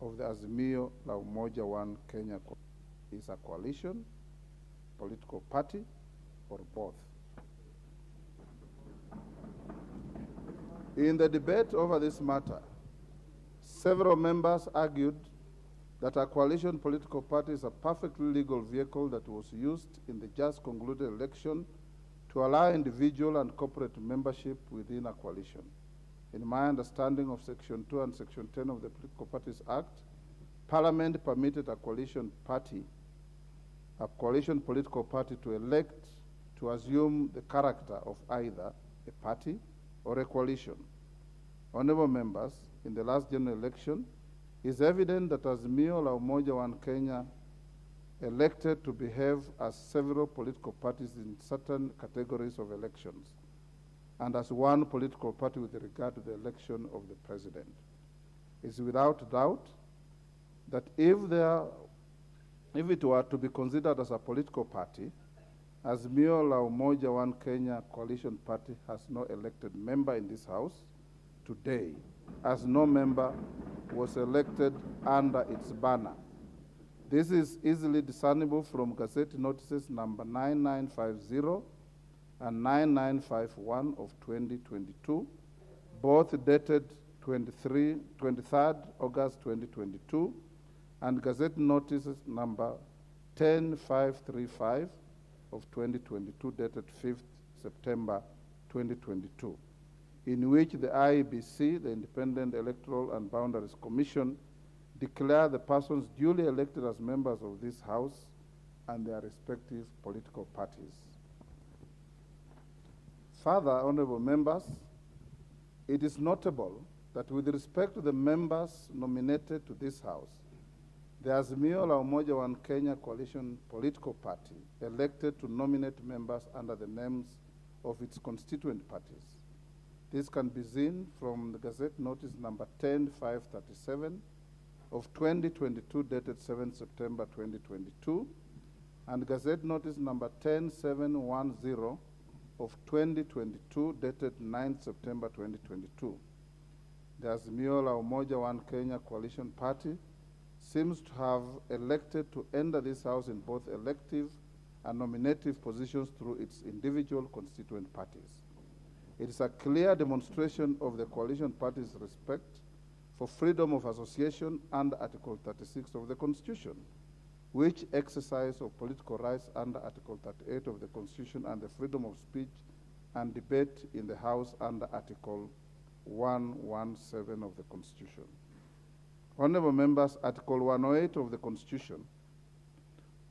of the Azimio la Umoja One Kenya is a coalition, political party, or both. In the debate over this matter, several members argued that a coalition political party is a perfectly legal vehicle that was used in the just concluded election to allow individual and corporate membership within a coalition. In my understanding of Section 2 and Section 10 of the Political Parties Act, Parliament permitted a coalition political party to elect to assume the character of either a party or a coalition. Honorable members, in the last general election, it's evident that Azimio la Umoja One Kenya elected to behave as several political parties in certain categories of elections, and as one political party with regard to the election of the president. It's without doubt that if it were to be considered as a political party, Azimio la Umoja One Kenya coalition party has no elected member in this House today, as no member was elected under its banner. This is easily discernible from Gazette notices number 9950 and 9951 of 2022, both dated 23rd August 2022, and Gazette notices number 10535 of 2022, dated 5th September 2022, in which the IEBC, the Independent Electoral and Boundaries Commission, declare the persons duly elected as members of this House and their respective political parties. Further, honorable members, it is notable that with respect to the members nominated to this House, the Azimio la Umoja One Kenya coalition political party elected to nominate members under the names of its constituent parties. This can be seen from the Gazette notice number 10537 of 2022, dated 7 September 2022, and Gazette notice number 10710 of 2022, dated 9 September 2022. The Azimio la Umoja One Kenya coalition party seems to have elected to enter this House in both elective and nominative positions through its individual constituent parties. It is a clear demonstration of the coalition party's respect for freedom of association under Article 36 of the Constitution, which exercise of political rights under Article 38 of the Constitution, and the freedom of speech and debate in the House under Article 117 of the Constitution. Honorable members, Article 108 of the Constitution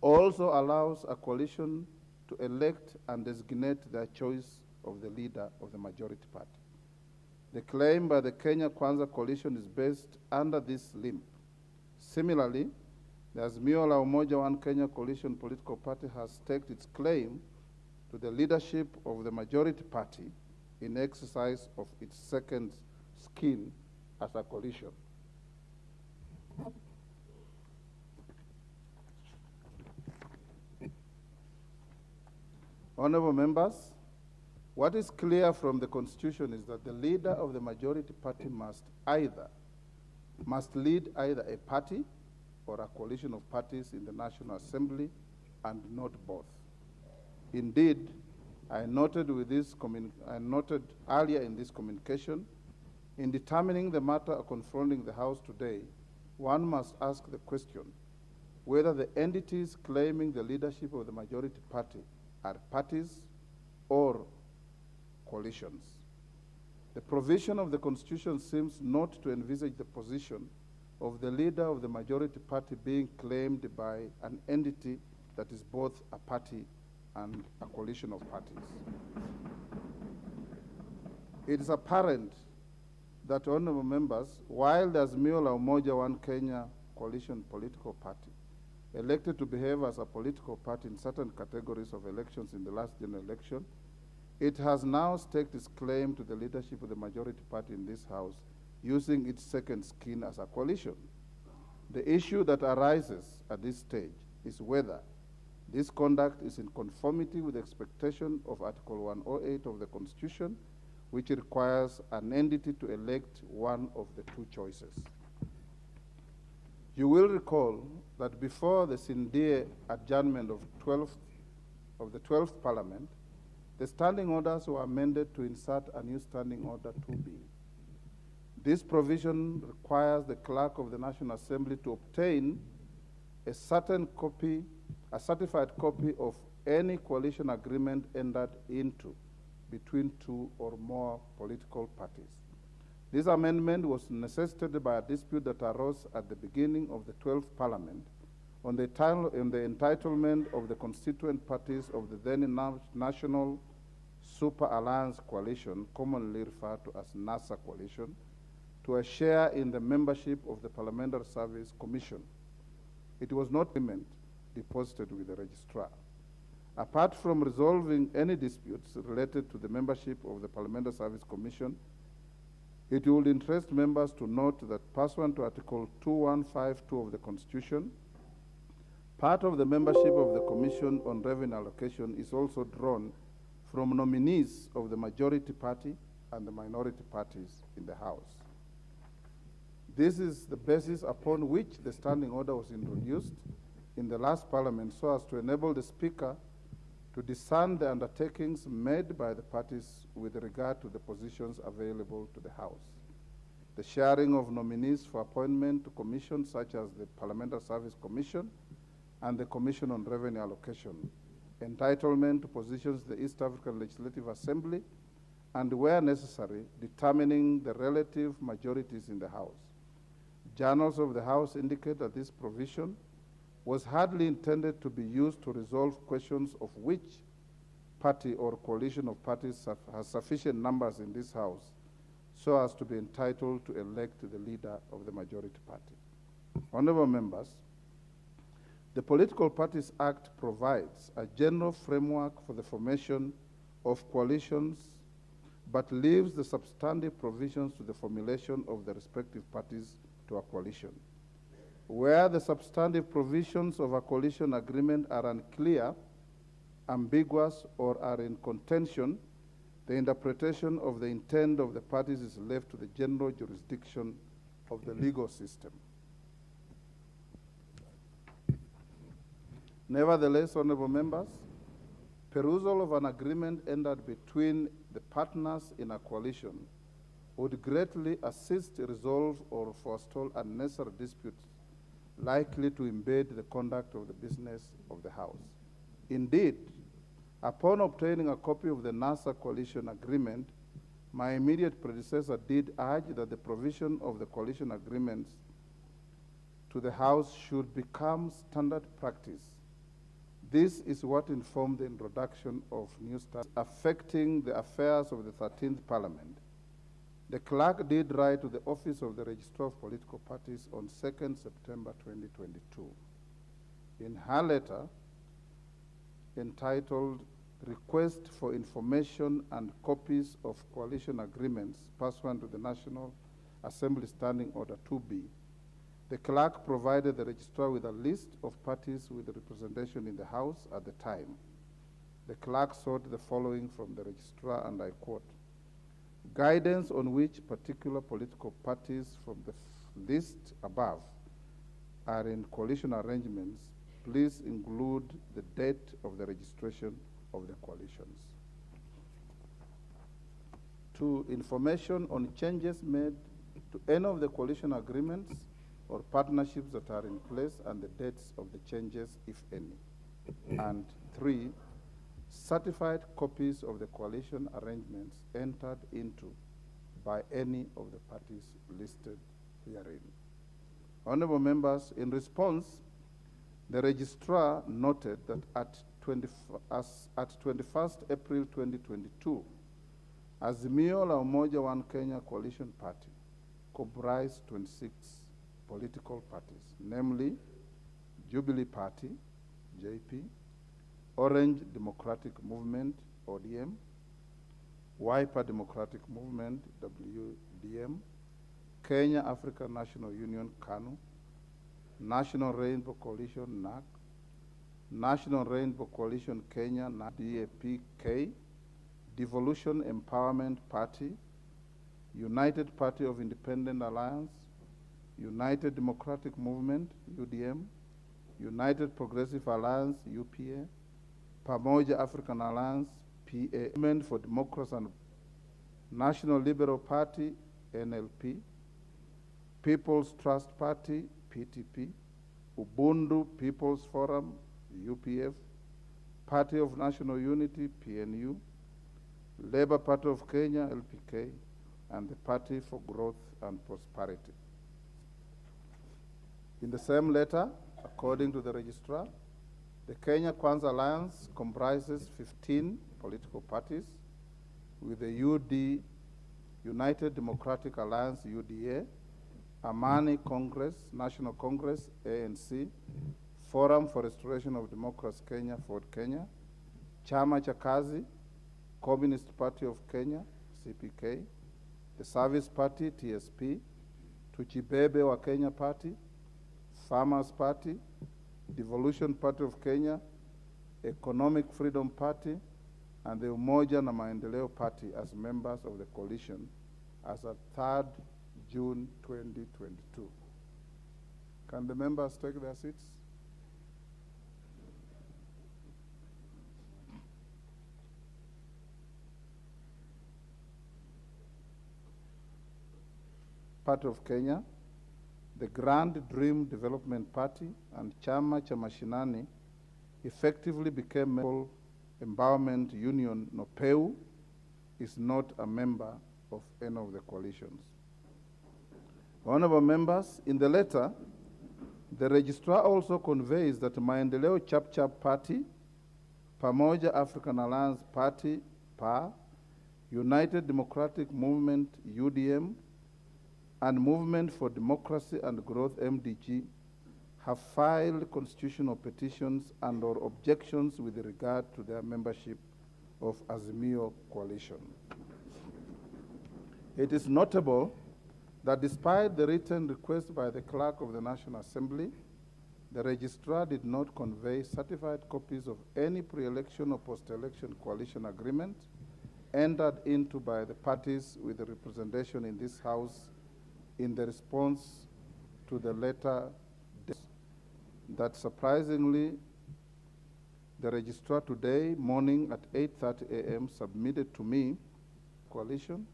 also allows a coalition to elect and designate their choice of the leader of the majority party. The claim by the Kenya Kwanza coalition is based under this limb. Similarly, the Azimio la Umoja One Kenya coalition political party has staked its claim to the leadership of the majority party in exercise of its second skin as a coalition. Honorable members, what is clear from the Constitution is that the leader of the majority party must lead either a party or a coalition of parties in the National Assembly, and not both. Indeed, I noted earlier in this communication, in determining the matter confronting the House today, one must ask the question whether the entities claiming the leadership of the majority party are parties or coalitions. The provision of the Constitution seems not to envisage the position of the leader of the majority party being claimed by an entity that is both a party and a coalition of parties. It is apparent that, honorable members, while the Azimio la Umoja One Kenya coalition political party elected to behave as a political party in certain categories of elections in the last general election, it has now staked its claim to the leadership of the majority party in this House, using its second skin as a coalition. The issue that arises at this stage is whether this conduct is in conformity with the expectation of Article 108 of the Constitution, which requires an entity to elect one of the two choices. You will recall that before the Sindie adjournment of the 12th Parliament, the standing orders were amended to insert a new standing order 2B. This provision requires the clerk of the National Assembly to obtain a certified copy of any coalition agreement entered into between two or more political parties. This amendment was necessitated by a dispute that arose at the beginning of the 12th Parliament on the entitlement of the constituent parties of the then National Super Alliance Coalition, commonly referred to as NASA Coalition, to a share in the membership of the Parliamentary Service Commission. It was not payment deposited with the registrar. Apart from resolving any disputes related to the membership of the Parliamentary Service Commission, it would interest members to note that pursuant to Article 2152 of the Constitution, part of the membership of the Commission on Revenue Allocation is also drawn from nominees of the majority party and the minority parties in the House. This is the basis upon which the standing order was introduced in the last Parliament, so as to enable the Speaker to discern the undertakings made by the parties with regard to the positions available to the House. The sharing of nominees for appointment to commissions such as the Parliamentary Service Commission and the Commission on Revenue Allocation, entitlement to positions in the East African Legislative Assembly, and where necessary, determining the relative majorities in the House. Journals of the House indicate that this provision was hardly intended to be used to resolve questions of which party or coalition of parties has sufficient numbers in this House so as to be entitled to elect the leader of the majority party. Honorable members, the Political Parties Act provides a general framework for the formation of coalitions, but leaves the substantive provisions to the formulation of the respective parties to a coalition. Where the substantive provisions of a coalition agreement are unclear, ambiguous, or are in contention, the interpretation of the intent of the parties is left to the general jurisdiction of the legal system. Nevertheless, honorable members, perusal of an agreement entered between the partners in a coalition would greatly assist, resolve, or forestall unnecessary disputes likely to impede the conduct of the business of the House. Indeed, upon obtaining a copy of the NASA coalition agreement, my immediate predecessor did urge that the provision of the coalition agreements to the House should become standard practice. This is what informed the introduction of new standards affecting the affairs of the 13th Parliament. The clerk did write to the Office of the Registrar of Political Parties on 2nd September 2022. In her letter, entitled Request for Information and Copies of Coalition Agreements pursuant to the National Assembly Standing Order 2B, the clerk provided the registrar with a list of parties with representation in the House at the time. The clerk sought the following from the registrar, and I quote, "Guidance on which particular political parties from the list above are in coalition arrangements, please include the date of the registration of the coalitions." 2, information on changes made to any of the coalition agreements or partnerships that are in place and the dates of the changes, if any. And 3, certified copies of the coalition arrangements entered into by any of the parties listed herein. Honorable members, in response, the registrar noted that at 21st April 2022, Azimio la Umoja One Kenya Coalition Party comprised 26 political parties, namely Jubilee Party, JP, Orange Democratic Movement, ODM, Wiper Democratic Movement, WDM, Kenya African National Union, KANU, National Rainbow Coalition, NAC, National Rainbow Coalition Kenya, DAPK, Devolution Empowerment Party, United Party of Independent Alliance, United Democratic Movement, UDM, United Progressive Alliance, UPA, Pamoja African Alliance, PA, Movement for Democracy and National Liberal Party, NLP, People's Trust Party, PTP, Ubuntu People's Forum, UPF, Party of National Unity, PNU, Labour Party of Kenya, LPK, and the Party for Growth and Prosperity. In the same letter, according to the registrar, the Kenya Kwanza Alliance comprises 15 political parties, with the United Democratic Alliance, UDA, Amani Congress, National Congress, ANC, Forum for Restoration of Democracy Kenya, Ford Kenya, Chama cha Kazi, Communist Party of Kenya, CPK, the Service Party, TSP, Tuchibebe wa Kenya Party, Farmers Party, Devolution Party of Kenya, Economic Freedom Party, and the Umoja na Maendeleo Party as members of the coalition as of 3rd June 2022. Can the members take their seats? Party of Kenya, the Grand Dream Development Party, and Chama cha Mashinani effectively became Empowerment Union NOPEU, is not a member of any of the coalitions. Honorable members, in the letter, the registrar also conveys that Maendeleo Chap Party, Pamoja African Alliance Party, PA, United Democratic Movement, UDM, and Movement for Democracy and Growth, MDG, have filed constitutional petitions and or objections with regard to their membership of Azimio coalition. It is notable that despite the written request by the Clerk of the National Assembly, the registrar did not convey certified copies of any pre-election or post-election coalition agreement entered into by the parties with the representation in this House in the response to the letter that surprisingly the registrar today morning at 8:30 a.m. submitted to me coalition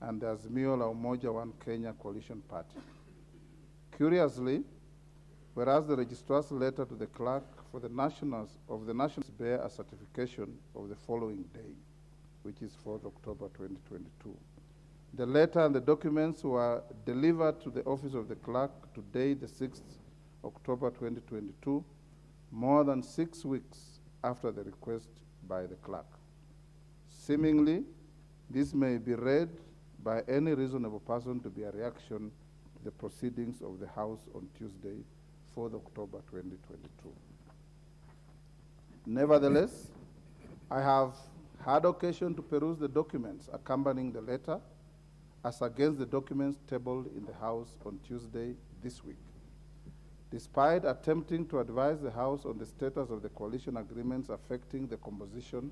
and the Azimio la Umoja One Kenya coalition party. Curiously, whereas the registrar's letter to the clerk for the nationals bear a certification of the following day, which is 4th October 2022. The letter and the documents were delivered to the office of the clerk today, the 6th October 2022, more than 6 weeks after the request by the clerk. Seemingly, this may be read by any reasonable person to be a reaction to the proceedings of the House on Tuesday, 4th October 2022. Nevertheless, I have had occasion to peruse the documents accompanying the letter as against the documents tabled in the House on Tuesday this week. Despite attempting to advise the House on the status of the coalition agreements affecting the composition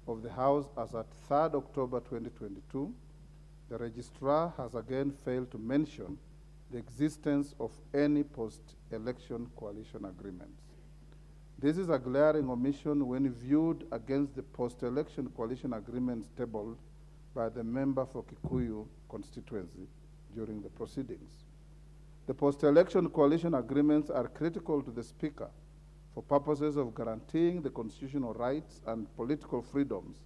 of the House as at 3rd October 2022, the registrar has again failed to mention the existence of any post-election coalition agreements. This is a glaring omission when viewed against the post-election coalition agreements tabled by the member for Kikuyu constituency during the proceedings. The post-election coalition agreements are critical to the Speaker for purposes of guaranteeing the constitutional rights and political freedoms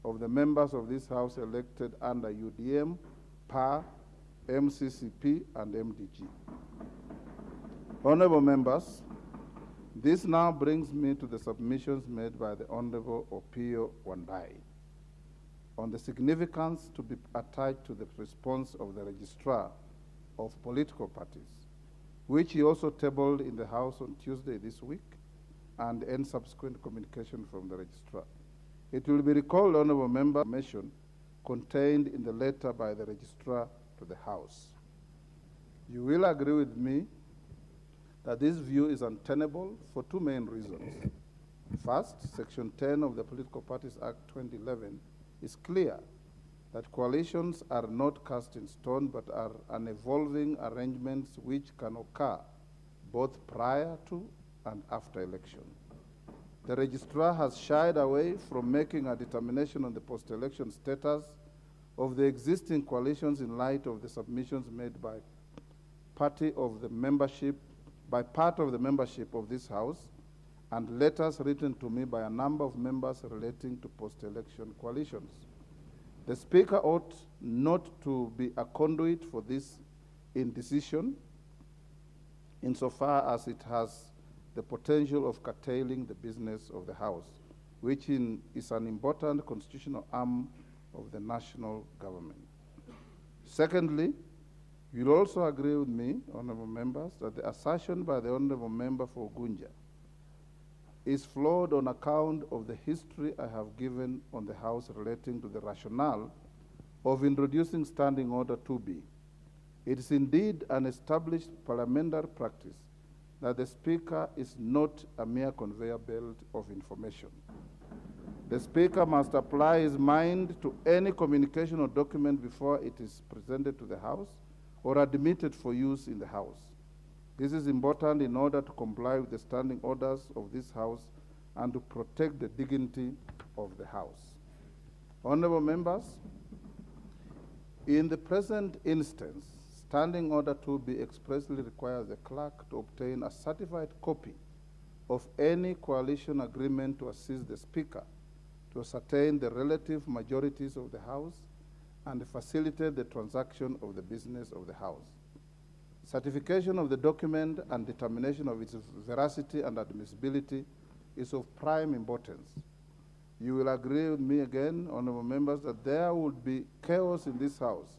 of the members of this House elected under UDM, PA, MCCP, and MDG. Honorable members, this now brings me to the submissions made by the Honorable Opio Wandai on the significance to be attached to the response of the registrar of political parties, which he also tabled in the House on Tuesday this week, and in subsequent communication from the registrar. It will be recalled, honorable member, information contained in the letter by the registrar to the House. You will agree with me that this view is untenable for two main reasons. First, Section 10 of the Political Parties Act 2011 is clear that coalitions are not cast in stone but are an evolving arrangements which can occur both prior to and after election. The registrar has shied away from making a determination on the post-election status of the existing coalitions in light of the submissions made by part of the membership of this House and letters written to me by a number of members relating to post-election coalitions. The Speaker ought not to be a conduit for this indecision insofar as it has the potential of curtailing the business of the House, which is an important constitutional arm of the national government. Secondly, you'll also agree with me, honorable members, that the assertion by the honorable member for Gunja is flawed on account of the history I have given on the House relating to the rationale of introducing Standing Order 2B. It is indeed an established parliamentary practice that the Speaker is not a mere conveyor belt of information. The Speaker must apply his mind to any communication or document before it is presented to the House or admitted for use in the House. This is important in order to comply with the standing orders of this House and to protect the dignity of the House. Honorable members, in the present instance, Standing Order 2B expressly requires the clerk to obtain a certified copy of any coalition agreement to assist the Speaker to ascertain the relative majorities of the House and facilitate the transaction of the business of the House. Certification of the document and determination of its veracity and admissibility is of prime importance. You will agree with me again, honorable members, that there would be chaos in this House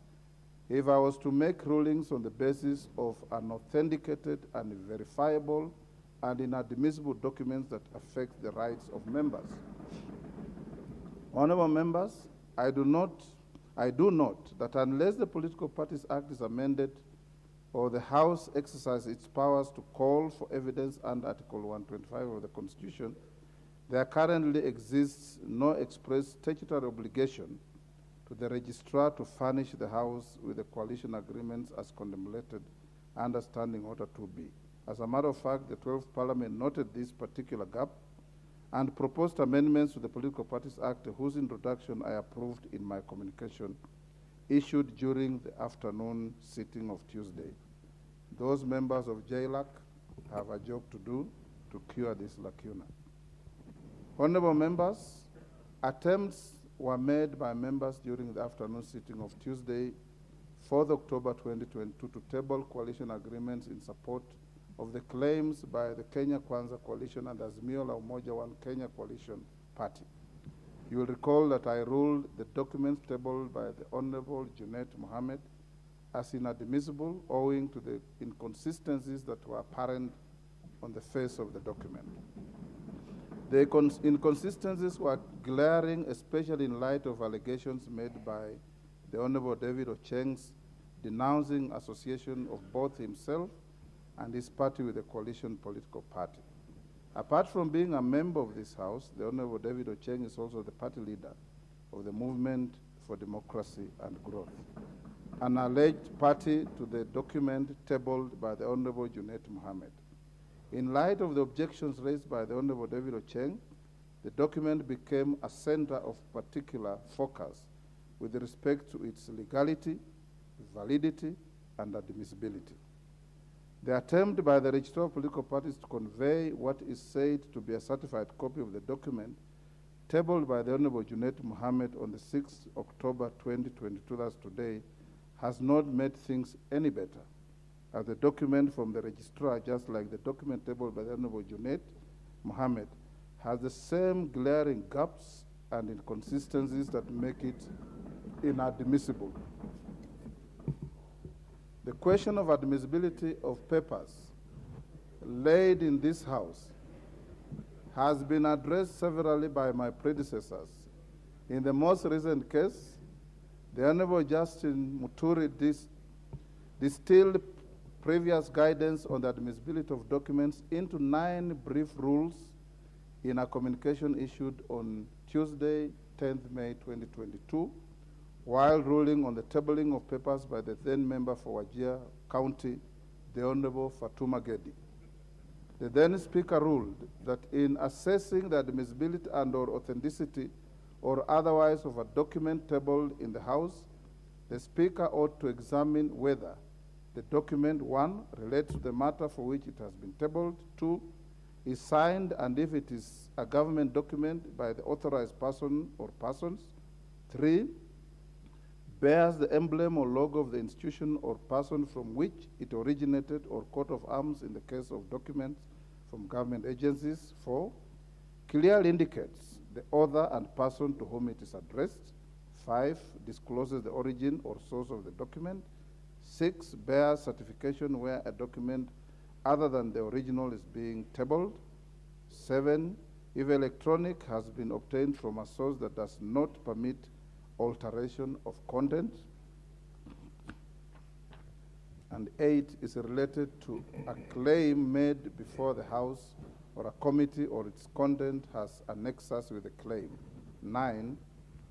if I was to make rulings on the basis of unauthenticated and verifiable and inadmissible documents that affect the rights of members. Honorable members, I do note that unless the Political Parties Act is amended or the House exercises its powers to call for evidence under Article 125 of the Constitution, there currently exists no express statutory obligation to the registrar to furnish the House with the coalition agreements as contemplated under Standing Order 2B. As a matter of fact, the 12th Parliament noted this particular gap and proposed amendments to the Political Parties Act, whose introduction I approved in my communication issued during the afternoon sitting of Tuesday. Those members of JLAC have a job to do to cure this lacuna. Honorable members, attempts were made by members during the afternoon sitting of Tuesday, 4th October 2022, to table coalition agreements in support of the claims by the Kenya Kwanza Coalition and Azimio la Umoja One Kenya Coalition Party. You will recall that I ruled the documents tabled by the Honorable Junet Mohammed as inadmissible owing to the inconsistencies that were apparent on the face of the document. The inconsistencies were glaring, especially in light of allegations made by the Honorable David Ocheng's denouncing association of both himself and his party with the coalition political party. Apart from being a member of this House, the Honorable David Ocheng is also the party leader of the Movement for Democracy and Growth, an alleged party to the document tabled by the Honorable Junet Mohammed. In light of the objections raised by the Honorable David Ocheng, the document became a center of particular focus with respect to its legality, validity, and admissibility. The attempt by the registrar of political parties to convey what is said to be a certified copy of the document tabled by the Honorable Junet Mohammed on the 6th October 2022, that's today, has not made things any better, as the document from the registrar, just like the document tabled by the Honorable Junet Mohammed, has the same glaring gaps and inconsistencies that make it inadmissible. The question of admissibility of papers laid in this House has been addressed severally by my predecessors. In the most recent case, the Honorable Justin Muturi distilled previous guidance on the admissibility of documents into 9 brief rules in a communication issued on Tuesday, 10th May 2022, while ruling on the tabling of papers by the then member for Wajir County, the Honorable Fatuma Gedi. The then Speaker ruled that in assessing the admissibility and/or authenticity or otherwise of a document tabled in the House, the Speaker ought to examine whether the document, 1, relates to the matter for which it has been tabled, 2, is signed, and if it is a government document, by the authorized person or persons, 3, bears the emblem or logo of the institution or person from which it originated or coat of arms in the case of documents from government agencies, 4, clearly indicates the author and person to whom it is addressed, 5, discloses the origin or source of the document, 6, bears certification where a document other than the original is being tabled, 7, if electronic has been obtained from a source that does not permit alteration of content, and 8, is related to a claim made before the House or a committee or its content has a nexus with the claim. 9,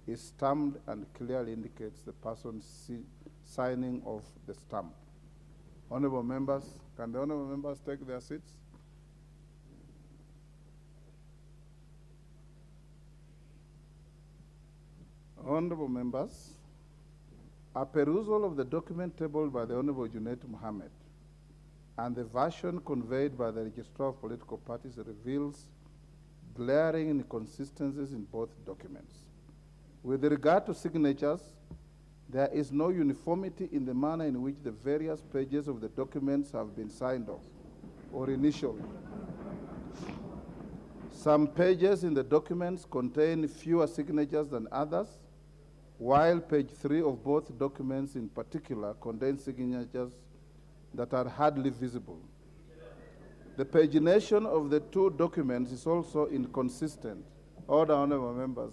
is stamped and clearly indicates the person signing of the stamp. Honorable members, can the honorable members take their seats? Honorable members, a perusal of the document tabled by the Honorable Junaid Mohammed and the version conveyed by the Registrar of Political Parties reveals glaring inconsistencies in both documents. With regard to signatures, there is no uniformity in the manner in which the various pages of the documents have been signed off or initialed. Some pages in the documents contain fewer signatures than others, while page 3 of both documents in particular contains signatures that are hardly visible. The pagination of the two documents is also inconsistent. Order, honorable members.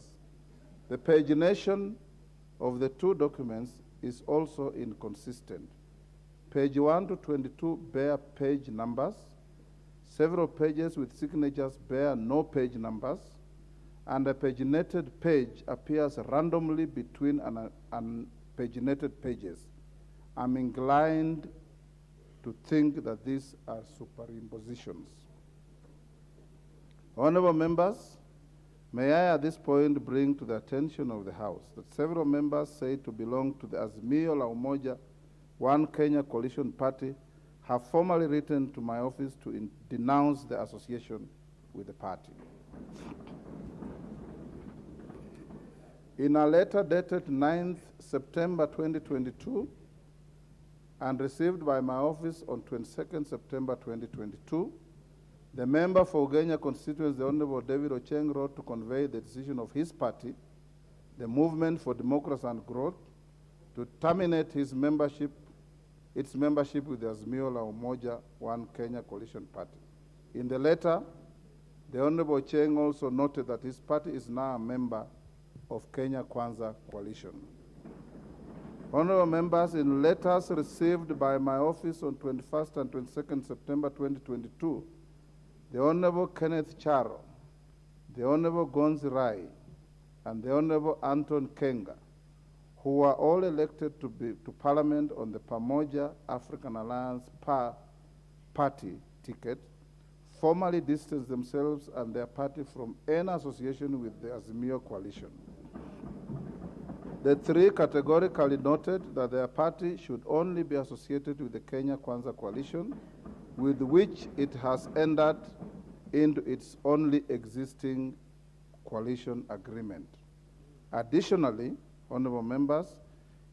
The pagination of the two documents is also inconsistent. Page 1 to 22 bear page numbers. Several pages with signatures bear no page numbers, and a paginated page appears randomly between unpaginated pages. I'm inclined to think that these are superimpositions. Honorable members, may I at this point bring to the attention of the House that several members say to belong to the Azimio la Umoja One Kenya Coalition Party have formally written to my office to denounce the association with the party. In a letter dated 9th September 2022 and received by my office on 22nd September 2022, the member for Ugenya constituency, the Honorable David Ocheng, wrote to convey the decision of his party, the Movement for Democracy and Growth, to terminate its membership with the Azimio la Umoja One Kenya Coalition Party. In the letter, the Honorable Ocheng also noted that his party is now a member of Kenya Kwanza Coalition. Honorable members, in letters received by my office on 21st and 22nd September 2022, the Honorable Kenneth Charo, the Honorable Gonzi Rai, and the Honorable Anton Kenga, who were all elected to Parliament on the Pamoja African Alliance party ticket, formally distanced themselves and their party from any association with the Azimio coalition. The three categorically noted that their party should only be associated with the Kenya Kwanza coalition, with which it has entered into its only existing coalition agreement. Additionally, honorable members,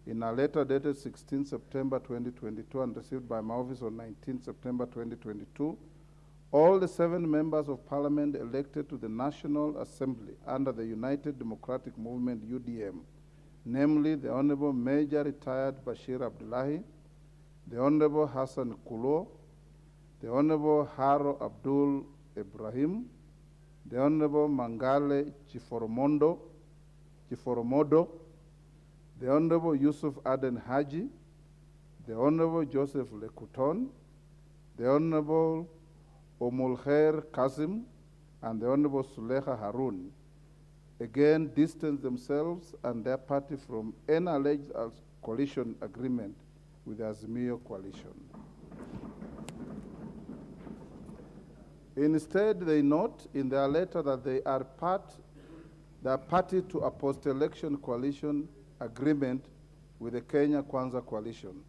in a letter dated 16 September 2022 and received by my office on 19 September 2022, all the 7 members of parliament elected to the National Assembly under the United Democratic Movement, UDM, namely the Honorable Major Retired Bashir Abdullahi, the Honorable Hassan Kulo, the Honorable Haro Abdul Ibrahim, the Honorable Mangale Chiforomodo, the Honorable Yusuf Aden Haji, the Honorable Joseph Lekuton, the Honorable Omulkhair Kasim, and the Honorable Suleha Harun, again distance themselves and their party from any alleged coalition agreement with the Azimio coalition. Instead, they note in their letter that they are party to a post-election coalition agreement with the Kenya Kwanza coalition.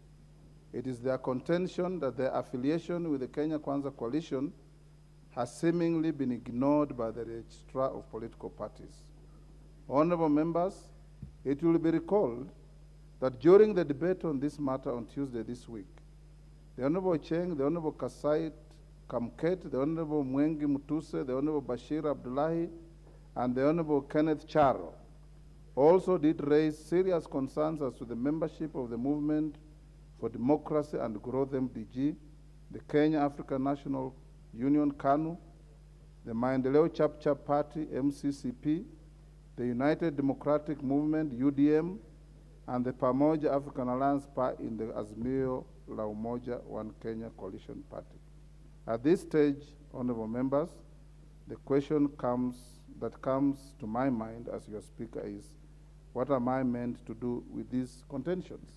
It is their contention that their affiliation with the Kenya Kwanza coalition has seemingly been ignored by the registrar of political parties. Honorable members, it will be recalled that during the debate on this matter on Tuesday this week, the Honorable Cheng, the Honorable Kasait Kamket, the Honorable Mwengi Mutuse, the Honorable Bashir Abdullahi, and the Honorable Kenneth Charo also did raise serious concerns as to the membership of the Movement for Democracy and Growth MDG, the Kenya African National Union KANU, the Maendeleo Chap Party MCCP, the United Democratic Movement UDM, and the Pamoja African Alliance Party in the Azimio la Umoja One Kenya Coalition Party. At this stage, honorable members, the question that comes to my mind as your speaker is, what am I meant to do with these contentions?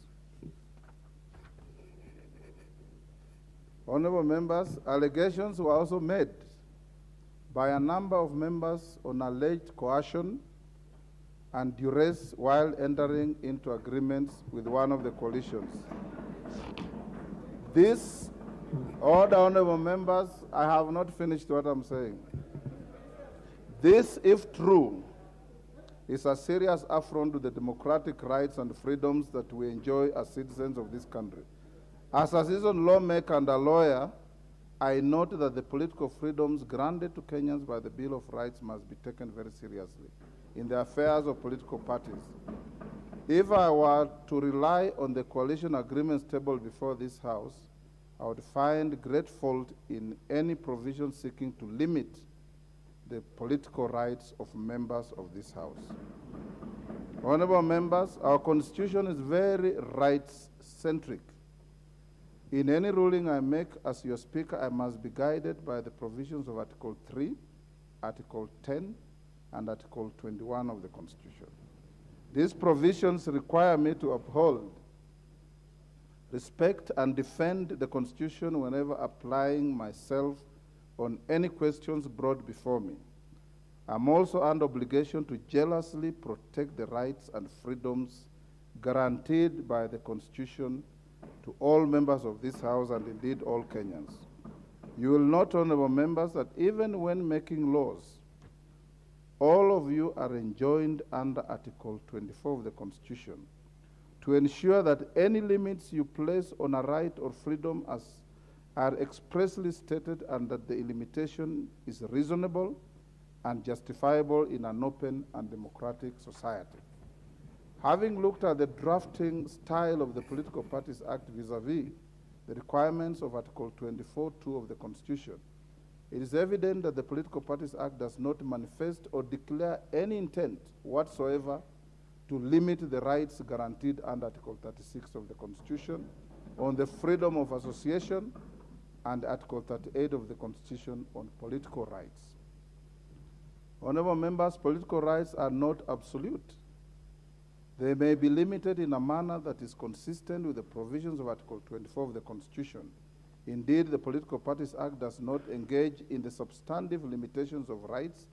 Honorable members, allegations were also made by a number of members on alleged coercion and duress while entering into agreements with one of the coalitions. This, all the honorable members, I have not finished what I'm saying. This, if true, is a serious affront to the democratic rights and freedoms that we enjoy as citizens of this country. As a seasoned lawmaker and a lawyer, I note that the political freedoms granted to Kenyans by the Bill of Rights must be taken very seriously in the affairs of political parties. If I were to rely on the coalition agreements tabled before this House, I would find great fault in any provision seeking to limit the political rights of members of this House. Honorable members, our Constitution is very rights-centric. In any ruling I make as your Speaker, I must be guided by the provisions of Article 3, Article 10, and Article 21 of the Constitution. These provisions require me to uphold, respect, and defend the Constitution whenever applying myself on any questions brought before me. I'm also under obligation to jealously protect the rights and freedoms guaranteed by the Constitution to all members of this House and indeed all Kenyans. You will note, honorable members, that even when making laws, all of you are enjoined under Article 24 of the Constitution to ensure that any limits you place on a right or freedom are expressly stated and that the limitation is reasonable and justifiable in an open and democratic society. Having looked at the drafting style of the Political Parties Act vis-a-vis the requirements of Article 24(2) of the Constitution, it is evident that the Political Parties Act does not manifest or declare any intent whatsoever to limit the rights guaranteed under Article 36 of the Constitution on the freedom of association and Article 38 of the Constitution on political rights. Honorable members, political rights are not absolute. They may be limited in a manner that is consistent with the provisions of Article 24 of the Constitution. Indeed, the Political Parties Act does not engage in the substantive limitations of rights,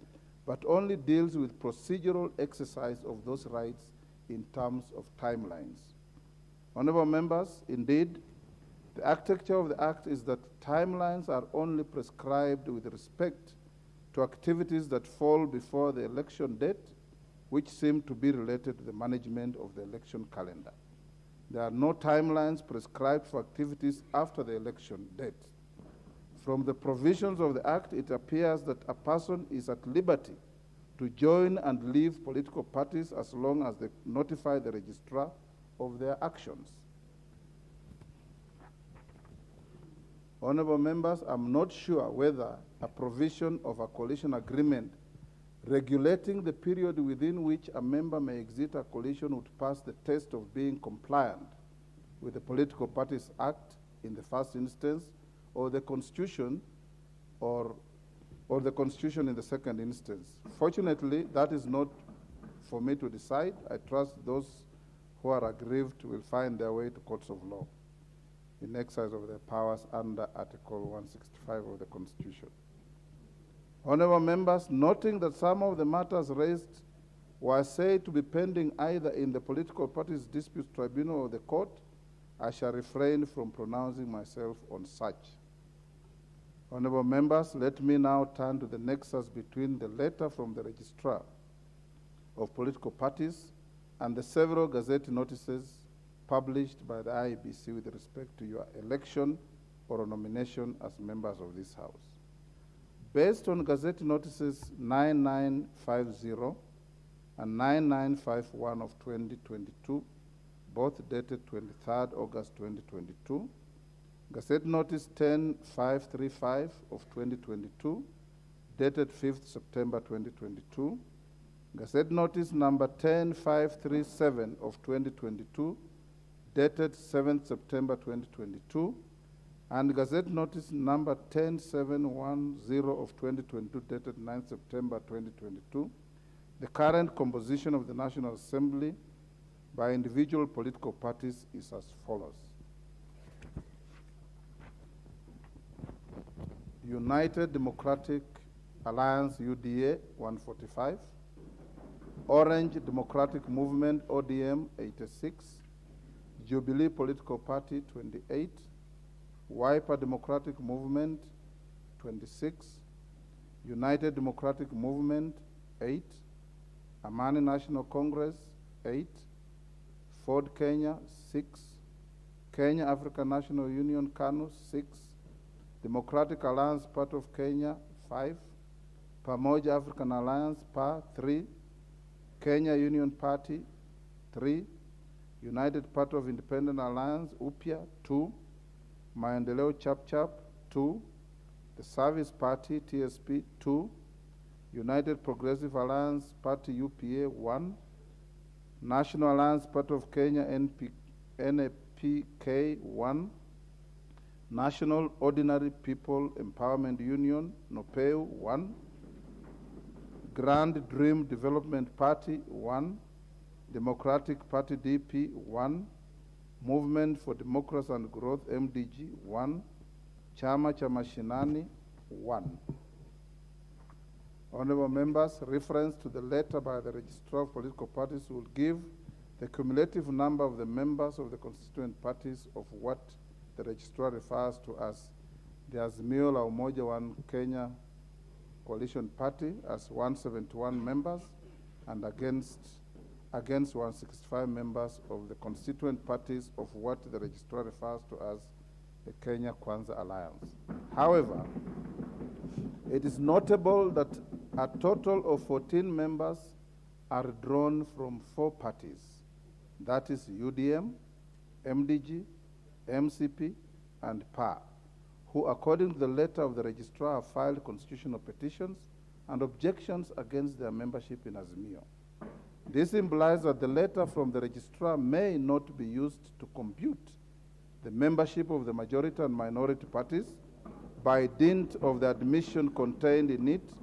but only deals with procedural exercise of those rights in terms of timelines. Honorable members, indeed, the architecture of the Act is that timelines are only prescribed with respect to activities that fall before the election date, which seem to be related to the management of the election calendar. There are no timelines prescribed for activities after the election date. From the provisions of the Act, it appears that a person is at liberty to join and leave political parties as long as they notify the registrar of their actions. Honorable members, I'm not sure whether a provision of a coalition agreement regulating the period within which a member may exit a coalition would pass the test of being compliant with the Political Parties Act in the first instance, or the Constitution, or the Constitution in the second instance. Fortunately, that is not for me to decide. I trust those who are aggrieved will find their way to courts of law in exercise of their powers under Article 165 of the Constitution. Honorable members, noting that some of the matters raised were said to be pending either in the political parties disputes tribunal or the court, I shall refrain from pronouncing myself on such. Honorable members, let me now turn to the nexus between the letter from the registrar of political parties and the several gazette notices published by the IEBC with respect to your election or nomination as members of this House. Based on gazette notices 9950 and 9951 of 2022, both dated 23rd August 2022, Gazette Notice 10535 of 2022, dated 5th September 2022, Gazette Notice number 10537 of 2022, dated 7th September 2022, and Gazette Notice number 10710 of 2022, dated 9th September 2022, the current composition of the National Assembly by individual political parties is as follows. United Democratic Alliance, UDA, 145. Orange Democratic Movement, ODM, 86. Jubilee Political Party, 28. Wiper Democratic Movement, 26. United Democratic Movement, 8. Amani National Congress, 8. Ford Kenya, 6. Kenya African National Union, KANU, 6. Democratic Alliance, part of Kenya, 5. Pamoja African Alliance, PA, 3. Kenya Union Party, 3. United Party of Independent Alliance, UPIA, 2. Maendeleo Chap, 2. The Service Party, TSP, 2. United Progressive Alliance Party, UPA, 1. National Alliance Party of Kenya, NAPK, 1. National Ordinary People Empowerment Union, NOPEU, 1. Grand Dream Development Party, 1. Democratic Party, DP, 1. Movement for Democracy and Growth, MDG, 1. Chama cha Mashinani, 1. Honorable members, reference to the letter by the Registrar of Political Parties will give the cumulative number of the members of the constituent parties of what the Registrar refers to as the Azimio la Umoja One Kenya Coalition Party as 171 members and against 165 members of the constituent parties of what the Registrar refers to as the Kenya Kwanza Alliance. However, it is notable that a total of 14 members are drawn from 4 parties, that is UDM, MDG, MCP, and PA, who according to the letter of the registrar have filed constitutional petitions and objections against their membership in Azimio. This implies that the letter from the registrar may not be used to compute the membership of the majority and minority parties by dint of the admission contained in it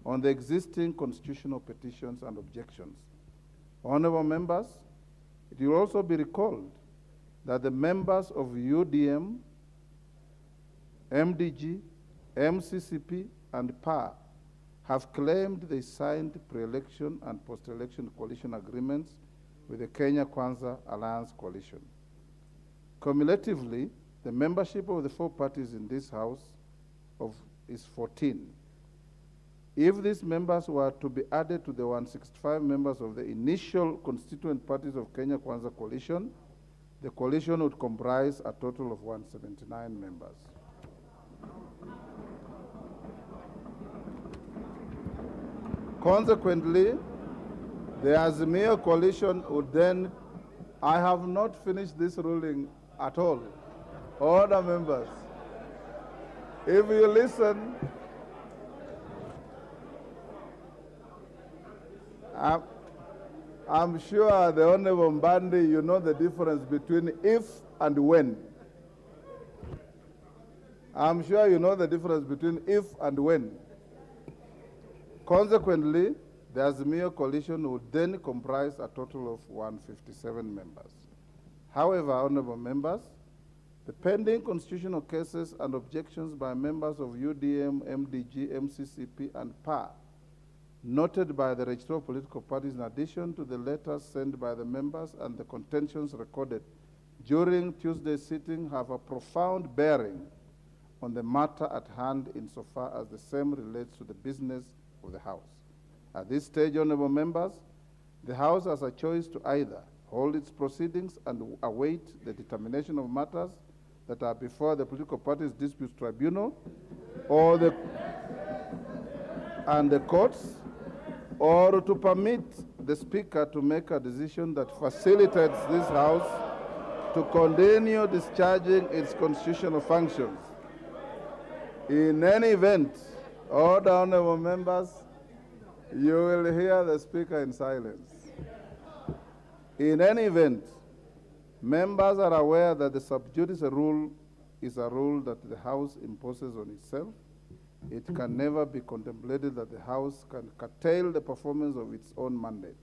on the existing constitutional petitions and objections. Honorable members, it will also be recalled that the members of UDM, MDG, MCCP, and PA have claimed they signed pre-election and post-election coalition agreements with the Kenya Kwanza Alliance Coalition. Cumulatively, the membership of the 4 parties in this House is 14. If these members were to be added to the 165 members of the initial constituent parties of Kenya Kwanza Coalition, the coalition would comprise a total of 179 members. Consequently, the Azimio coalition would then, I have not finished this ruling at all. Order, members. If you listen, I'm sure the Honorable Mbandi, you know the difference between if and when. I'm sure you know the difference between if and when. Consequently, The Azimio coalition would then comprise a total of 157 members. However, honorable members, the pending constitutional cases and objections by members of UDM, MDG, MCCP, and PA, noted by the registrar of political parties in addition to the letters sent by the members and the contentions recorded during Tuesday's sitting, have a profound bearing on the matter at hand insofar as the same relates to the business of the House. At this stage, honorable members, the House has a choice to either hold its proceedings and await the determination of matters that are before the political parties disputes tribunal or the courts, or to permit the Speaker to make a decision that facilitates this House to continue discharging its constitutional functions. In any event, all the honorable members, you will hear the Speaker in silence. In any event, members are aware that the sub judice rule is a rule that the House imposes on itself. It can never be contemplated that the House can curtail the performance of its own mandate.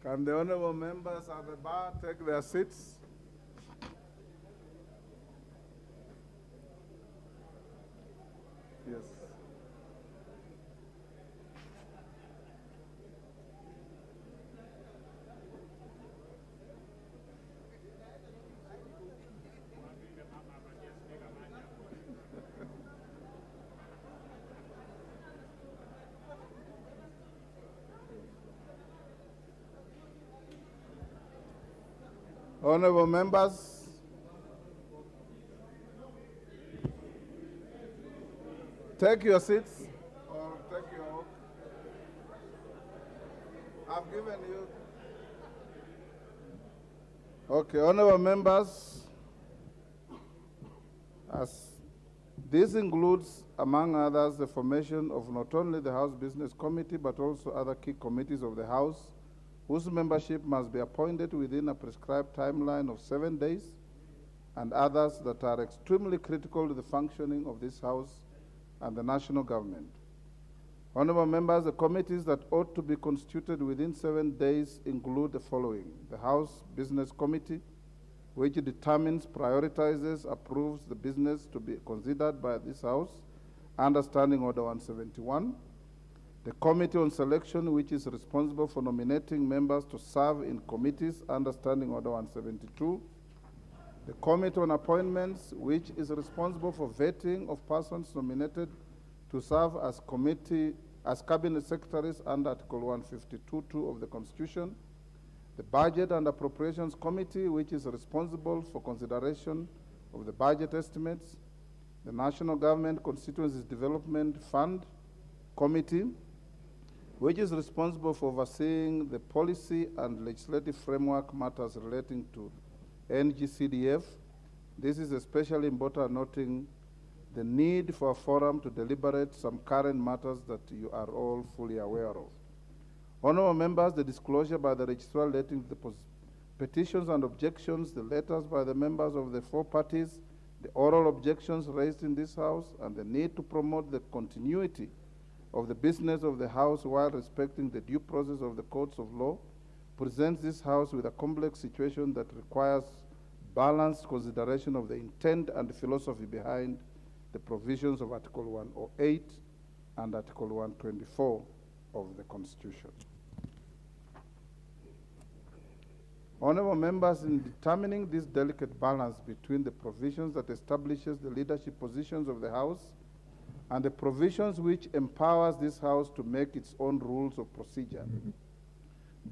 Can the honorable members at the bar take their seats? Yes. Honorable members, take your seats or take your oath. I've given you. Okay, honorable members, as this includes, among others, the formation of not only the House Business Committee, but also other key committees of the House, whose membership must be appointed within a prescribed timeline of 7 days, and others that are extremely critical to the functioning of this House and the national government. Honorable members, the committees that ought to be constituted within 7 days include the following: the House Business Committee, which determines, prioritizes, approves the business to be considered by this House under Standing Order 171. The Committee on Selection, which is responsible for nominating members to serve in committees under Standing Order 172. The Committee on Appointments, which is responsible for vetting of persons nominated to serve as cabinet secretaries under Article 152(2) of the Constitution. The Budget and Appropriations Committee, which is responsible for consideration of the budget estimates. The National Government Constituencies Development Fund Committee, which is responsible for overseeing the policy and legislative framework matters relating to NGCDF. This is especially important, noting the need for a forum to deliberate some current matters that you are all fully aware of. Honorable members, the disclosure by the registrar relating to the petitions and objections, the letters by the members of the four parties, the oral objections raised in this House, and the need to promote the continuity of the business of the House while respecting the due process of the courts of law, presents this House with a complex situation that requires balanced consideration of the intent and the philosophy behind the provisions of Article 108 and Article 124 of the Constitution. Honorable members, in determining this delicate balance between the provisions that establishes the leadership positions of the House and the provisions which empowers this House to make its own rules of procedure,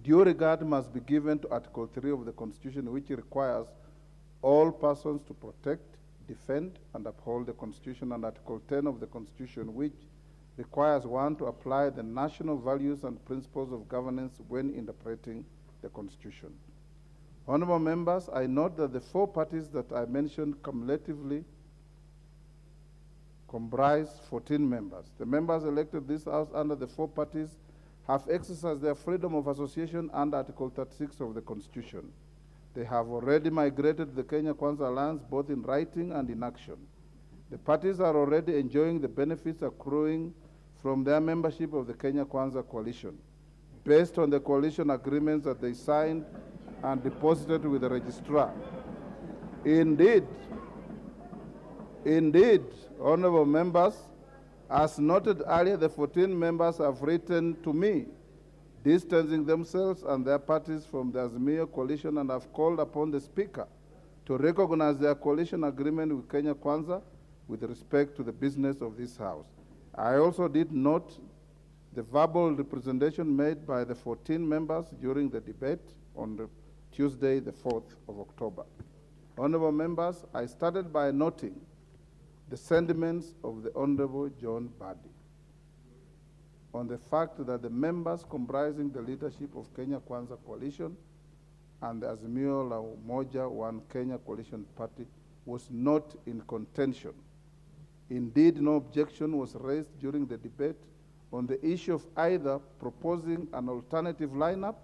due regard must be given to Article 3 of the Constitution, which requires all persons to protect, defend, and uphold the Constitution, and Article 10 of the Constitution, which requires one to apply the national values and principles of governance when interpreting the Constitution. Honorable members, I note that the four parties that I mentioned cumulatively comprise 14 members. The members elected this House under the four parties have exercised their freedom of association under Article 36 of the Constitution. They have already migrated to the Kenya Kwanza Alliance both in writing and in action. The parties are already enjoying the benefits accruing from their membership of the Kenya Kwanza coalition, based on the coalition agreements that they signed and deposited with the registrar. Indeed, honorable members, as noted earlier, the 14 members have written to me, distancing themselves and their parties from the Azimio coalition, and have called upon the Speaker to recognize their coalition agreement with Kenya Kwanza with respect to the business of this House. I also did note the verbal representation made by the 14 members during the debate on the Tuesday, the 4th of October. Honorable members, I started by noting the sentiments of the Honorable John Badi on the fact that the members comprising the leadership of Kenya Kwanza Coalition and the Azimio la Umoja One Kenya Coalition Party was not in contention. Indeed, no objection was raised during the debate on the issue of either proposing an alternative lineup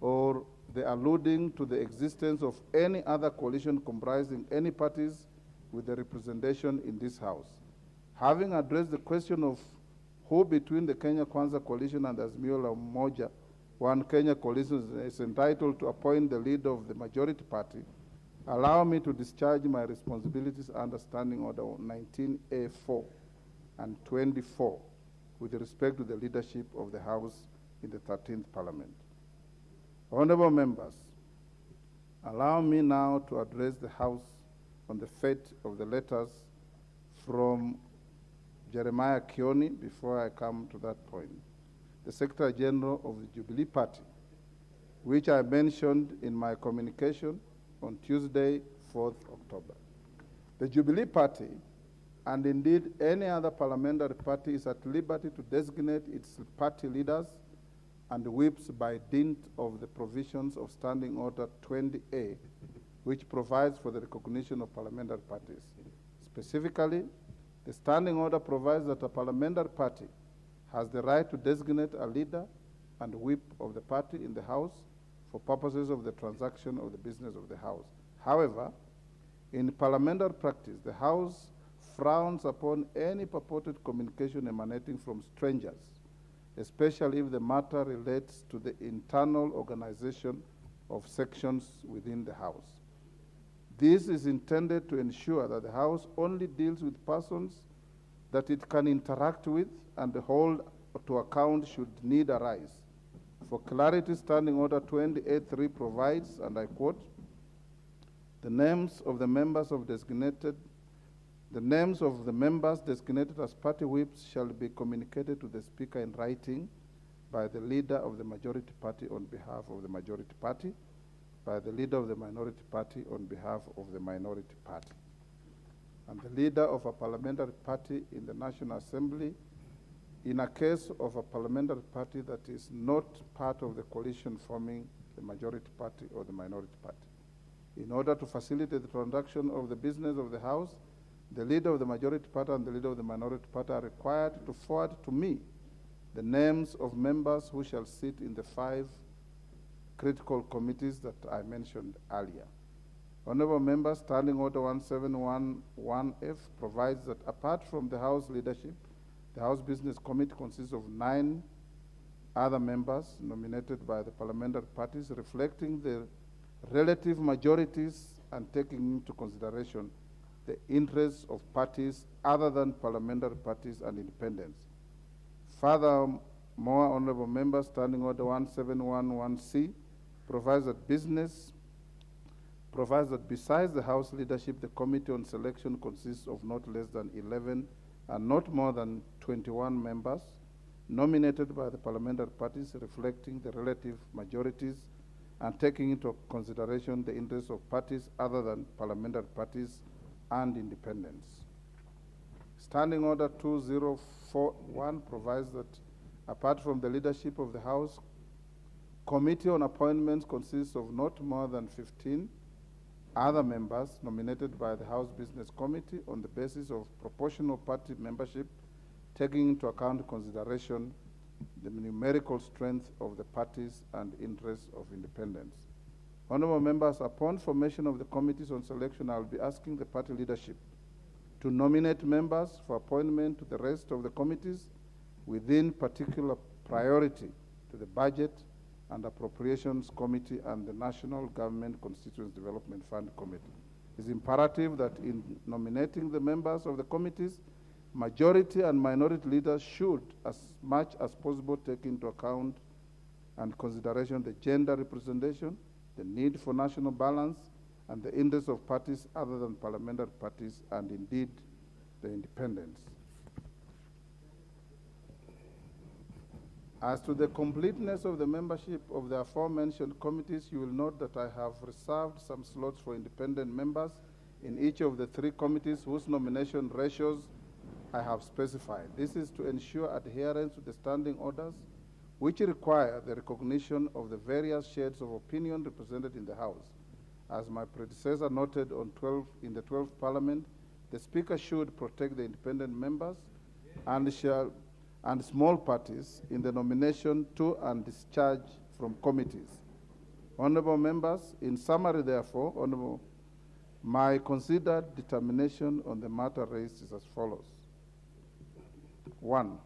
or the alluding to the existence of any other coalition comprising any parties with the representation in this House. Having addressed the question of who between the Kenya Kwanza Coalition and the Azimio la Umoja One Kenya Coalition is entitled to appoint the leader of the majority party, allow me to discharge my responsibilities under Standing Order 19A4 and 24 with respect to the leadership of the House in the 13th Parliament. Honorable members, allow me now to address the House on the fate of the letters from Jeremiah Kioni before I come to that point. The Secretary General of the Jubilee Party, which I mentioned in my communication on Tuesday, 4th October. The Jubilee Party, and indeed any other parliamentary party, is at liberty to designate its party leaders and whips by dint of the provisions of Standing Order 20A, which provides for the recognition of parliamentary parties. Specifically, the Standing Order provides that a parliamentary party has the right to designate a leader and whip of the party in the House for purposes of the transaction of the business of the House. However, in parliamentary practice, the House frowns upon any purported communication emanating from strangers, especially if the matter relates to the internal organization of sections within the House. This is intended to ensure that the House only deals with persons that it can interact with and hold to account should need arise. For clarity, Standing Order 28.3 provides, and I quote, the names of the members designated as party whips shall be communicated to the Speaker in writing by the leader of the majority party on behalf of the majority party, by the leader of the minority party on behalf of the minority party, and the leader of a parliamentary party in the National Assembly in a case of a parliamentary party that is not part of the coalition forming the majority party or the minority party. In order to facilitate the transaction of the business of the House, the leader of the majority party and the leader of the minority party are required to forward to me the names of members who shall sit in the 5 critical committees that I mentioned earlier. Honorable members, Standing Order 1711F provides that apart from the House leadership, the House Business Committee consists of 9 other members nominated by the parliamentary parties, reflecting the relative majorities and taking into consideration the interests of parties other than parliamentary parties and independents. Furthermore, honorable members, Standing Order 1711C provides that besides the House leadership, the Committee on Selection consists of not less than 11 and not more than 21 members nominated by the parliamentary parties, reflecting the relative majorities and taking into consideration the interests of parties other than parliamentary parties and independents. Standing Order 2041 provides that apart from the leadership of the House, Committee on Appointments consists of not more than 15 other members nominated by the House Business Committee on the basis of proportional party membership, taking into account consideration the numerical strength of the parties and interests of independents. Honorable members, upon formation of the committees on selection, I will be asking the party leadership to to nominate members for appointment to the rest of the committees within particular priority to the Budget and Appropriations Committee and the National Government Constituency Development Fund Committee. It's imperative that in nominating the members of the committees, majority and minority leaders should, as much as possible, take into account and consideration the gender representation, the need for national balance, and the interests of parties other than parliamentary parties, and indeed the independents. As to the completeness of the membership of the aforementioned committees, you will note that I have reserved some slots for independent members in each of the 3 committees whose nomination ratios I have specified. This is to ensure adherence to the standing orders, which require the recognition of the various shades of opinion represented in the House. As my predecessor noted in the 12th Parliament, the Speaker should protect the independent members and small parties in the nomination to and discharge from committees. Honorable members, in summary, therefore, my considered determination on the matter raised is as follows. 1,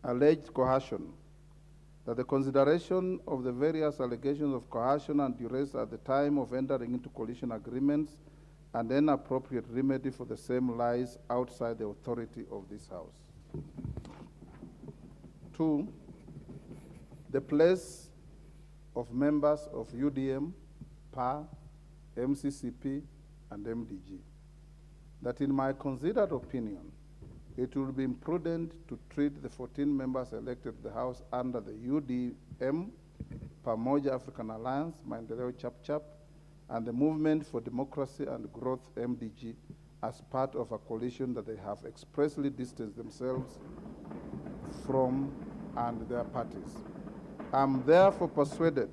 alleged coercion. That the consideration of the various allegations of coercion and duress at the time of entering into coalition agreements and an appropriate remedy for the same lies outside the authority of this House. 2, the place of members of UDM, PA, MCCP, and MDG. That in my considered opinion, it would be imprudent to treat the 14 members elected to the House under the UDM, Pamoja African Alliance, Maendeleo Chap, and the Movement for Democracy and Growth, MDG, as part of a coalition that they have expressly distanced themselves from and their parties. I am therefore persuaded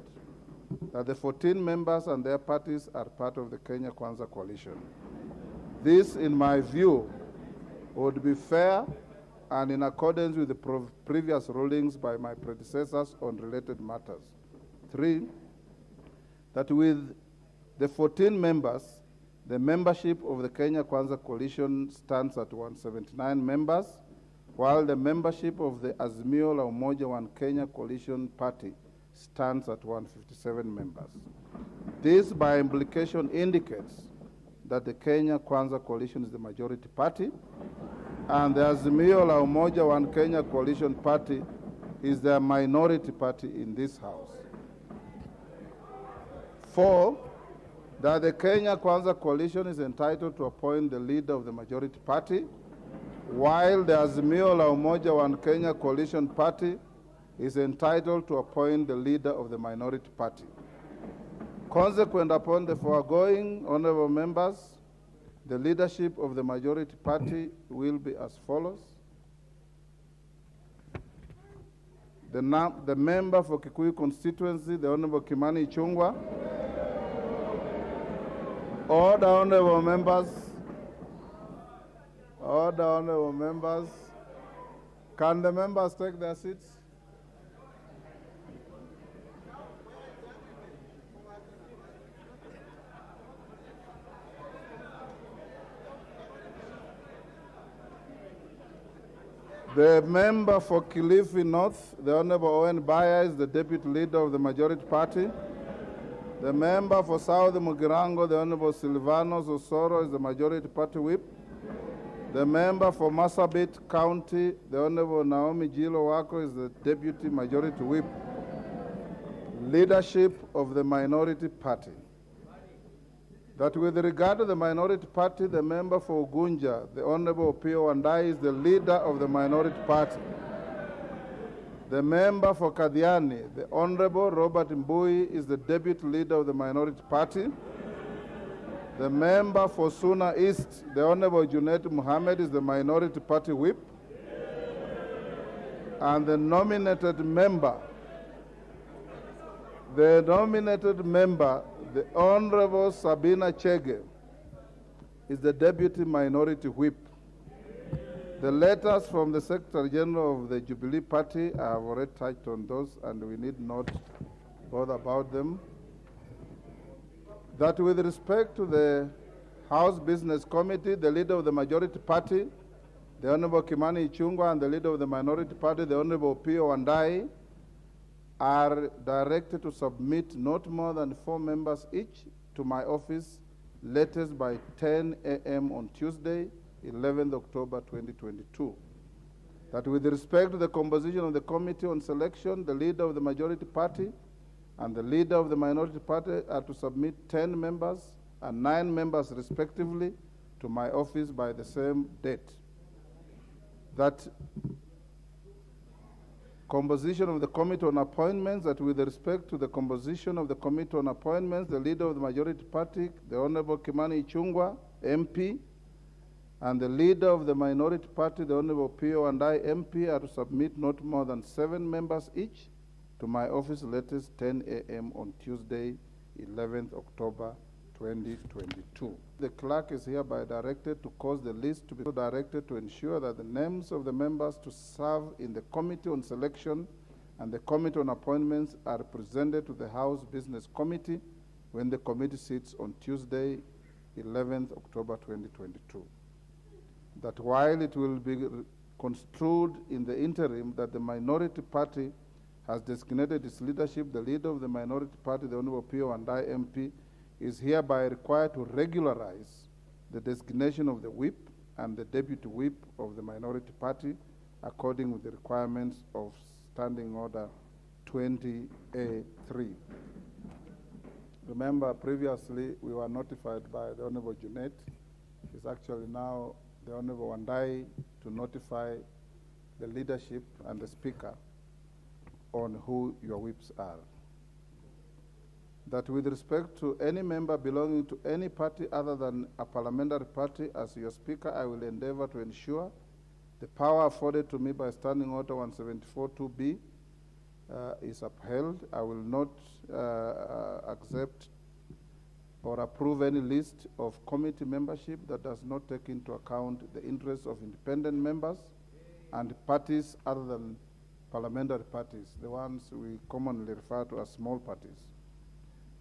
that the 14 members and their parties are part of the Kenya Kwanza coalition. This, in my view, would be fair and in accordance with the previous rulings by my predecessors on related matters. 3, that with the 14 members, the membership of the Kenya Kwanza coalition stands at 179 members, while the membership of the Azimio la Umoja One Kenya coalition party stands at 157 members. This, by implication, indicates that the Kenya Kwanza coalition is the majority party, and the Azimio la Umoja One Kenya coalition party is the minority party in this House. 4, that the Kenya Kwanza coalition is entitled to appoint the leader of the majority party, while the Azimio la Umoja One Kenya coalition party is entitled to appoint the leader of the minority party. Consequent upon the foregoing, honorable members, the leadership of the majority party will be as follows. The member for Kikuyu constituency, the Honorable Kimani Ichung'wah. Order, honorable members. Order, honorable members. Can the members take their seats? The member for Kilifi North, the Honorable Owen Baya, is the deputy leader of the majority party. The member for South Mugirango, the Honorable Silvanos Osoro, is the majority party whip. The member for Marsabit County, the Honorable Naomi Jilo Wako, is the deputy majority whip. Leadership of the minority party. That with regard to the minority party, the member for Ugunja, the Honorable Opio Wandai, is the leader of the minority party. The member for Kadiani, the Honorable Robert Mbui, is the deputy leader of the minority party. The member for Suna East, the Honorable Junet Muhammad, is the minority party whip. And the nominated member, the Honorable Sabina Chege, is the deputy minority whip. The letters from the Secretary General of the Jubilee Party, I have already touched on those, and we need not bother about them. That with respect to the House Business Committee, the leader of the majority party, the Honorable Kimani Ichung'wah, and the leader of the minority party, the Honorable Pio Wandayi, are directed to submit not more than 4 members each to my office latest by 10 a.m. on Tuesday, 11th October 2022. That with respect to the composition of the committee on selection, the leader of the majority party and the leader of the minority party are to submit 10 members and 9 members respectively to my office by the same date. That composition of the committee on appointments, that with respect to the composition of the committee on appointments, the leader of the majority party, the Honorable Kimani Ichung'wah, MP, and the leader of the minority party, the Honorable Pio Wandayi, MP, are to submit not more than 7 members each to my office latest 10 a.m. on Tuesday, 11th October 2022. The clerk is hereby directed to cause the list to be directed to ensure that the names of the members to serve in the Committee on Selection and the Committee on Appointments are presented to the House Business Committee when the committee sits on Tuesday, 11th October 2022. That while it will be construed in the interim that the minority party has designated its leadership, the leader of the minority party, the Honorable Pio Wandayi, MP, is hereby required to regularize the designation of the whip and the deputy whip of the minority party according with the requirements of Standing Order 20A3. Remember, previously we were notified by the Honorable Junet. It's actually now the Honorable Wandayi to notify the leadership and the Speaker on who your whips are. That with respect to any member belonging to any party other than a parliamentary party, as your Speaker, I will endeavor to ensure the power afforded to me by Standing Order 174(2)B is upheld. I will not accept or approve any list of committee membership that does not take into account the interests of independent members and parties other than parliamentary parties, the ones we commonly refer to as small parties.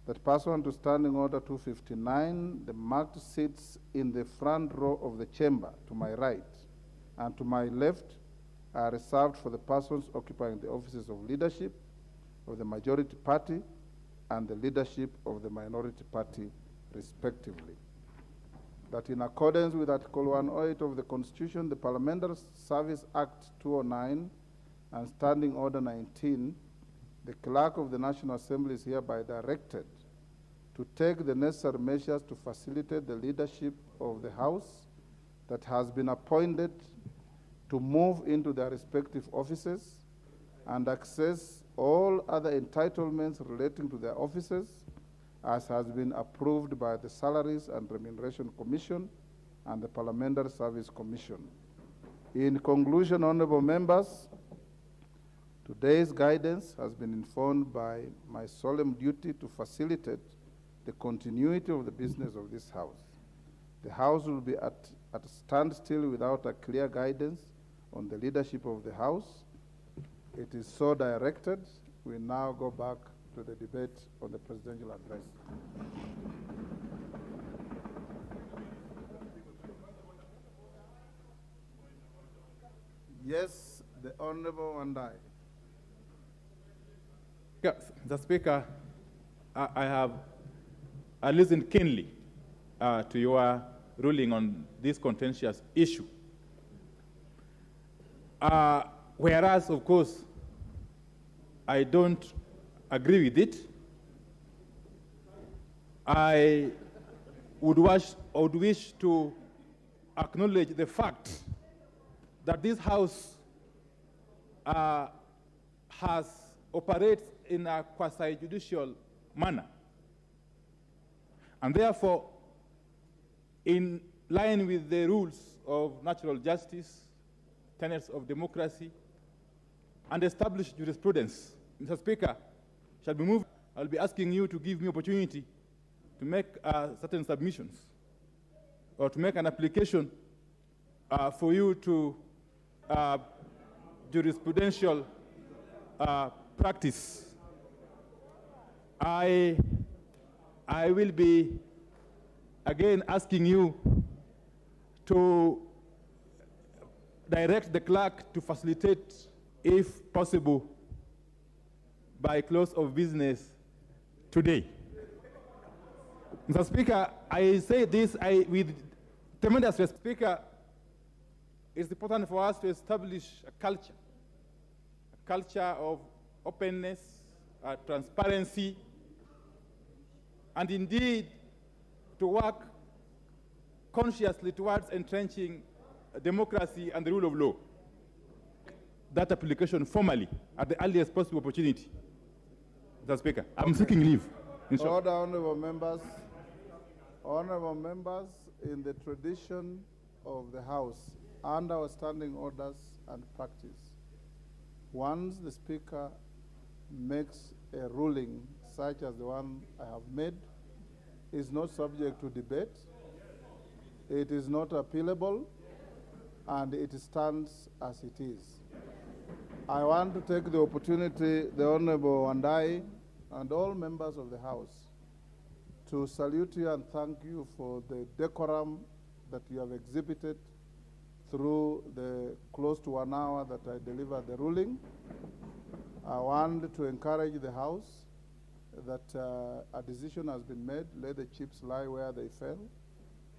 That pursuant to Standing Order 259, the marked seats in the front row of the chamber to my right and to my left are reserved for the persons occupying the offices of leadership of the majority party and the leadership of the minority party, respectively. That in accordance with Article 108 of the Constitution, the Parliamentary Service Act 209 and Standing Order 19, the Clerk of the National Assembly is hereby directed to take the necessary measures to facilitate the leadership of the House that has been appointed to move into their respective offices and access all other entitlements relating to their offices as has been approved by the Salaries and Remuneration Commission and the Parliamentary Service Commission. In conclusion, honorable members, today's guidance has been informed by my solemn duty to facilitate the continuity of the business of this House. The House will be at a standstill without a clear guidance on the leadership of the House. It is so directed. We now go back to the debate on the presidential address. Yes, the Honorable Wandayi. Yes, the Speaker, I have listened keenly to your ruling on this contentious issue. Whereas, of course, I don't agree with it, I would wish to acknowledge the fact that this House operates in a quasi-judicial manner. And therefore, in line with the rules of natural justice, tenets of democracy, and established jurisprudence, Mr. Speaker, shall be moved. I'll be asking you to give me opportunity to make certain submissions or to make an application for you to jurisprudential practice. I will be again asking you to direct the clerk to facilitate, if possible, by close of business today. Mr. Speaker, I say this with tremendous respect. Speaker, it's important for us to establish a culture of openness, transparency, and indeed to work consciously towards entrenching democracy and the rule of law. That application formally at the earliest possible opportunity. Mr. Speaker, I'm seeking leave. Order, honorable members. Honorable members, in the tradition of the House and our standing orders and practice, once the Speaker makes a ruling such as the one I have made, is not subject to debate, it is not appealable, and it stands as it is. I want to take the opportunity, the Honorable Wandai and all members of the House, to salute you and thank you for the decorum that you have exhibited through the close to 1 hour that I delivered the ruling. I want to encourage the House that a decision has been made. Let the chips lie where they fell.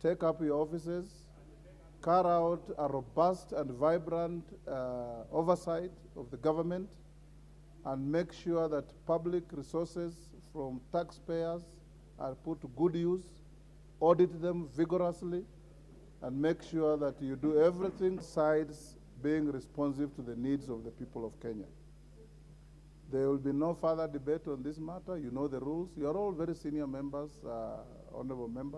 Take up your offices, carry out a robust and vibrant oversight of the government, and make sure that public resources from taxpayers are put to good use, audit them vigorously, and make sure that you do everything besides being responsive to the needs of the people of Kenya. There will be no further debate on this matter. You know the rules. You are all very senior members, honorable members.